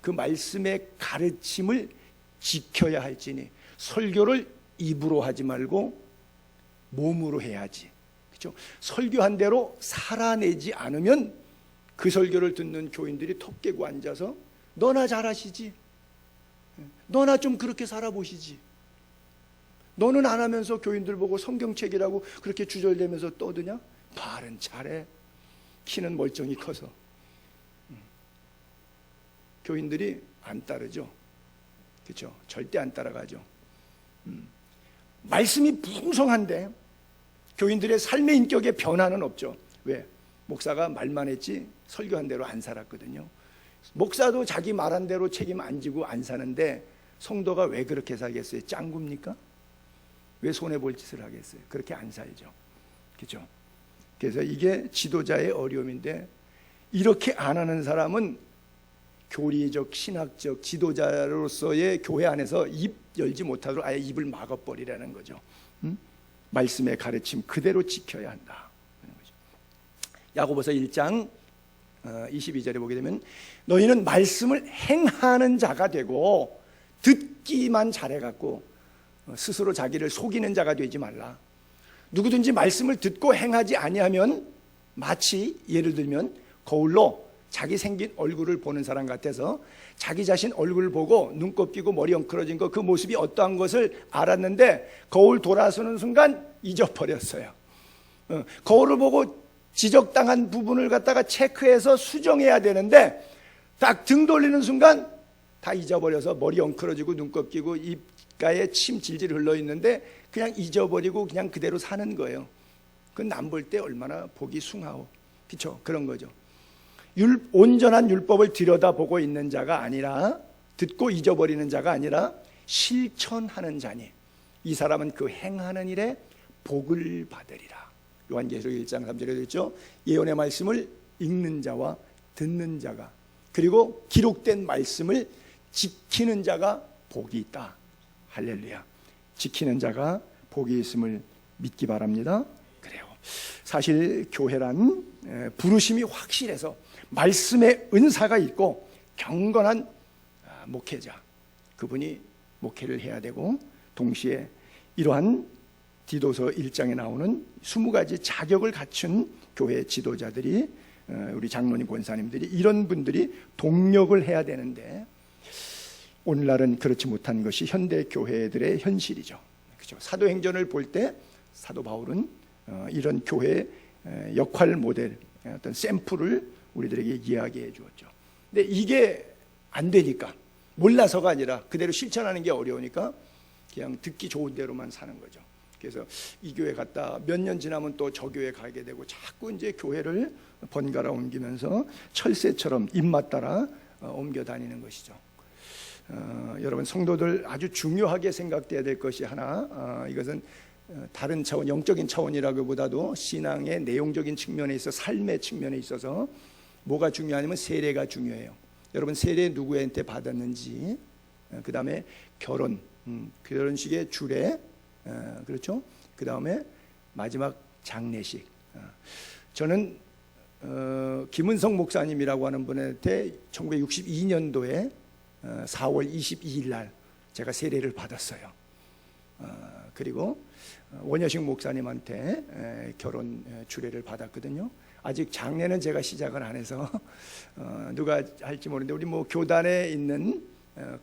그 말씀의 가르침을 지켜야 할지니, 설교를 입으로 하지 말고 몸으로 해야지. 그렇죠? 설교한 대로 살아내지 않으면 그 설교를 듣는 교인들이 턱 깨고 앉아서 너나 잘하시지, 너나 좀 그렇게 살아보시지, 너는 안 하면서 교인들 보고 성경책이라고 그렇게 주절대면서 떠드냐? 말은 잘해, 키는 멀쩡히 커서. 교인들이 안 따르죠. 그렇죠? 절대 안 따라가죠. 말씀이 풍성한데 교인들의 삶의 인격에 변화는 없죠. 왜? 목사가 말만 했지 설교한 대로 안 살았거든요. 목사도 자기 말한 대로 책임 안 지고 안 사는데 성도가 왜 그렇게 살겠어요? 짱구입니까? 왜 손해볼 짓을 하겠어요? 그렇게 안 살죠. 그렇죠? 그래서 이게 지도자의 어려움인데, 이렇게 안 하는 사람은 교리적, 신학적 지도자로서의 교회 안에서 입 열지 못하도록 아예 입을 막아버리라는 거죠. 말씀의 가르침 그대로 지켜야 한다. 야고보서 1장 22절에 보게 되면 너희는 말씀을 행하는 자가 되고 듣기만 잘해갖고 스스로 자기를 속이는 자가 되지 말라. 누구든지 말씀을 듣고 행하지 아니하면 마치 예를 들면 거울로 자기 생긴 얼굴을 보는 사람 같아서 자기 자신 얼굴을 보고 눈곱 끼고 머리 엉클어진 거, 그 모습이 어떠한 것을 알았는데 거울 돌아서는 순간 잊어버렸어요. 거울을 보고 지적당한 부분을 갖다가 체크해서 수정해야 되는데 딱 등 돌리는 순간 다 잊어버려서 머리 엉클어지고 눈곱 끼고 입가에 침 질질 흘러있는데 그냥 잊어버리고 그냥 그대로 사는 거예요. 그건 남 볼 때 얼마나 보기 숭하오. 그렇죠? 그런 거죠. 온전한 율법을 들여다보고 있는 자가 아니라, 듣고 잊어버리는 자가 아니라 실천하는 자니 이 사람은 그 행하는 일에 복을 받으리라. 요한계시록 1장 3절에 되어 있죠. 예언의 말씀을 읽는 자와 듣는 자가, 그리고 기록된 말씀을 지키는 자가 복이 있다. 할렐루야. 지키는 자가 복이 있음을 믿기 바랍니다. 그래요. 사실 교회란 부르심이 확실해서 말씀의 은사가 있고 경건한 목회자, 그분이 목회를 해야 되고, 동시에 이러한 디도서 1장에 나오는 20가지 자격을 갖춘 교회 지도자들이, 우리 장로님 권사님들이, 이런 분들이 동력을 해야 되는데, 오늘날은 그렇지 못한 것이 현대 교회들의 현실이죠. 그렇죠? 사도행전을 볼 때 사도 바울은 이런 교회의 역할 모델, 어떤 샘플을 우리들에게 이야기해 주었죠. 근데 이게 안 되니까, 몰라서가 아니라 그대로 실천하는 게 어려우니까 그냥 듣기 좋은 대로만 사는 거죠. 그래서 이 교회 갔다 몇 년 지나면 또 저 교회 가게 되고, 자꾸 이제 교회를 번갈아 옮기면서 철새처럼 입맛 따라 옮겨 다니는 것이죠. 여러분, 성도들 아주 중요하게 생각돼야 될 것이 하나, 이것은 다른 차원, 영적인 차원이라기보다도 신앙의 내용적인 측면에 있어, 삶의 측면에 있어서 뭐가 중요하냐면 세례가 중요해요. 여러분, 세례 누구한테 받았는지, 그 다음에 결혼, 결혼식의 주례, 그렇죠? 그 다음에 마지막 장례식. 저는 김은성 목사님이라고 하는 분한테 1962년도에 4월 22일 날 제가 세례를 받았어요. 그리고 원여식 목사님한테 결혼 주례를 받았거든요. 아직 장례는 제가 시작을 안 해서 누가 할지 모르는데, 우리 뭐 교단에 있는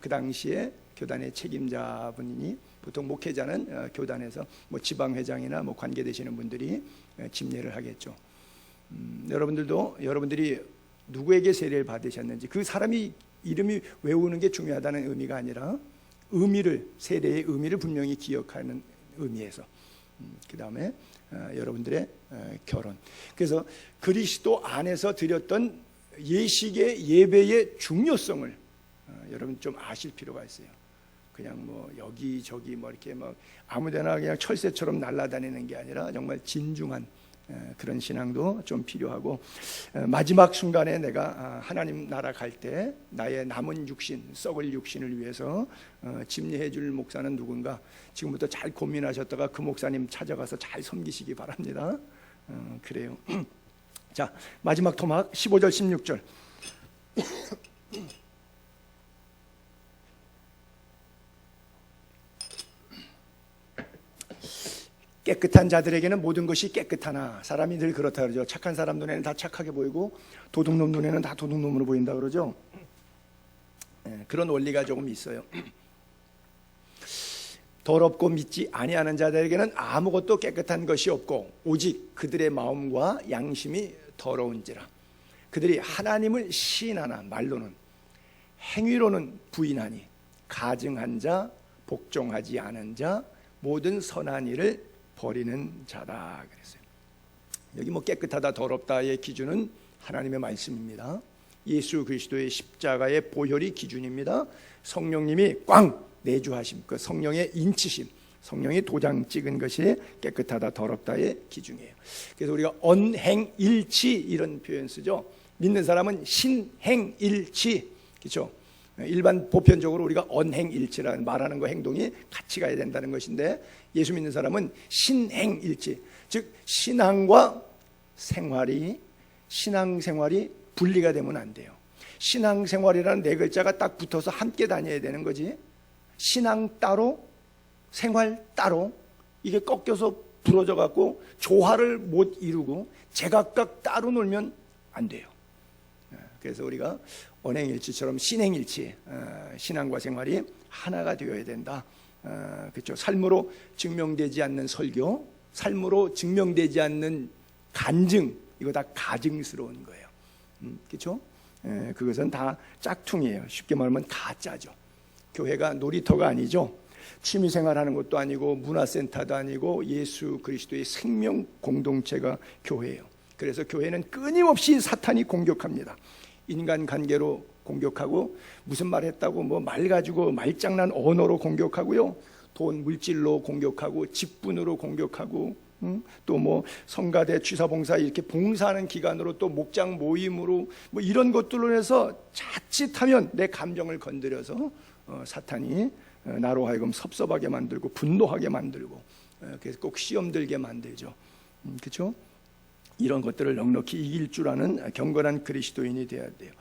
그 당시에 교단의 책임자분이니, 보통 목회자는 교단에서 뭐 지방회장이나 뭐 관계되시는 분들이 집례를 하겠죠. 여러분들도 여러분들이 누구에게 세례를 받으셨는지, 그 사람이 이름이 외우는 게 중요하다는 의미가 아니라 의미를, 세례의 의미를 분명히 기억하는 의미에서, 그 다음에 여러분들의 결혼, 그래서 그리스도 안에서 드렸던 예식의 예배의 중요성을 여러분 좀 아실 필요가 있어요. 그냥 뭐 여기저기 뭐 이렇게 막 아무데나 그냥 철새처럼 날아다니는 게 아니라 정말 진중한 그런 신앙도 좀 필요하고, 마지막 순간에 내가 하나님 나라 갈 때 나의 남은 육신, 썩을 육신을 위해서 집례해 줄 목사는 누군가, 지금부터 잘 고민하셨다가 그 목사님 찾아가서 잘 섬기시기 바랍니다. 그래요. 자, 마지막 토막 15절 16절. 깨끗한 자들에게는 모든 것이 깨끗하나, 사람이 늘 그렇다 그러죠. 착한 사람 눈에는 다 착하게 보이고 도둑놈 눈에는 다 도둑놈으로 보인다 그러죠. 그런 원리가 조금 있어요. 더럽고 믿지 아니하는 자들에게는 아무것도 깨끗한 것이 없고 오직 그들의 마음과 양심이 더러운지라. 그들이 하나님을 시인하나 말로는, 행위로는 부인하니 가증한 자, 복종하지 않은 자, 모든 선한 일을 버리는 자다 그랬어요. 여기 뭐 깨끗하다 더럽다의 기준은 하나님의 말씀입니다. 예수 그리스도의 십자가의 보혈이 기준입니다. 성령님이 꽝 내주하심, 그 성령의 인치심, 성령이 도장 찍은 것이 깨끗하다 더럽다의 기준이에요. 그래서 우리가 언행일치 이런 표현 쓰죠. 믿는 사람은 신행일치, 그렇죠? 일반 보편적으로 우리가 언행일치라는 말하는 거, 행동이 같이 가야 된다는 것인데, 예수 믿는 사람은 신행일치, 즉 신앙과 생활이, 신앙생활이 분리가 되면 안 돼요. 신앙생활이라는 네 글자가 딱 붙어서 함께 다녀야 되는 거지, 신앙 따로 생활 따로 이게 꺾여서 부러져 갖고 조화를 못 이루고 제각각 따로 놀면 안 돼요. 그래서 우리가 언행일치처럼 신행일치, 신앙과 생활이 하나가 되어야 된다. 그렇죠. 삶으로 증명되지 않는 설교, 삶으로 증명되지 않는 간증, 이거 다 가증스러운 거예요. 그렇죠. 그것은 다 짝퉁이에요. 쉽게 말하면 가짜죠. 교회가 놀이터가 아니죠. 취미생활하는 것도 아니고 문화센터도 아니고 예수 그리스도의 생명 공동체가 교회예요. 그래서 교회는 끊임없이 사탄이 공격합니다. 인간관계로 공격하고, 무슨 말 했다고 뭐 말 가지고 말장난 언어로 공격하고요, 돈 물질로 공격하고, 직분으로 공격하고, 또 뭐 성가대 취사봉사 이렇게 봉사하는 기간으로, 또 목장 모임으로 뭐 이런 것들로 해서 자칫하면 내 감정을 건드려서 사탄이 나로 하여금 섭섭하게 만들고 분노하게 만들고, 그래서 꼭 시험 들게 만들죠. 그렇죠? 이런 것들을 넉넉히 이길 줄 아는 경건한 그리스도인이 되어야 돼요.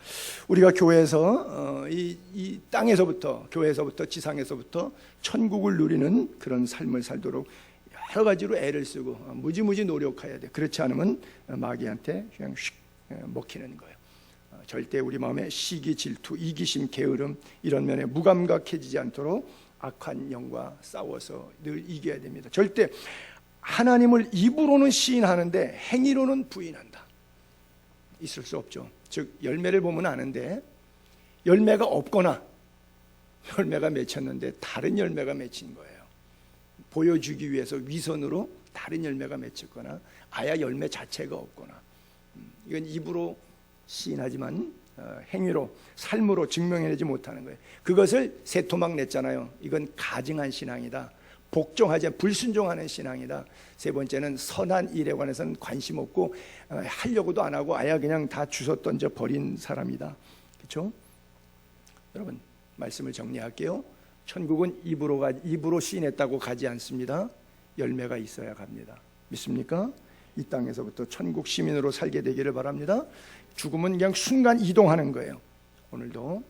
우리가 교회에서 이 땅에서부터, 교회에서부터, 지상에서부터 천국을 누리는 그런 삶을 살도록 여러 가지로 애를 쓰고 무지무지 노력해야 돼요. 그렇지 않으면 마귀한테 그냥 휙 먹히는 거예요. 절대 우리 마음에 시기, 질투, 이기심, 게으름 이런 면에 무감각해지지 않도록 악한 영과 싸워서 늘 이겨야 됩니다. 절대 하나님을 입으로는 시인하는데 행위로는 부인한다. 있을 수 없죠. 즉 열매를 보면 아는데 열매가 없거나 열매가 맺혔는데 다른 열매가 맺힌 거예요. 보여주기 위해서 위선으로 다른 열매가 맺혔거나 아예 열매 자체가 없거나, 이건 입으로 시인하지만 행위로, 삶으로 증명해내지 못하는 거예요. 그것을 새 토막 냈잖아요. 이건 가증한 신앙이다. 복종하지 않고 불순종하는 신앙이다. 세 번째는 선한 일에 관해서는 관심 없고 하려고도 안 하고 아예 그냥 다 주워 던져 버린 사람이다. 그렇죠? 여러분, 말씀을 정리할게요. 천국은 입으로 시인했다고 가지 않습니다. 열매가 있어야 갑니다. 믿습니까? 이 땅에서부터 천국 시민으로 살게 되기를 바랍니다. 죽음은 그냥 순간 이동하는 거예요. 오늘도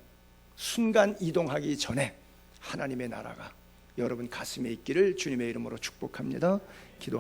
순간 이동하기 전에 하나님의 나라가 여러분 가슴에 있기를 주님의 이름으로 축복합니다. 기도하겠습니다.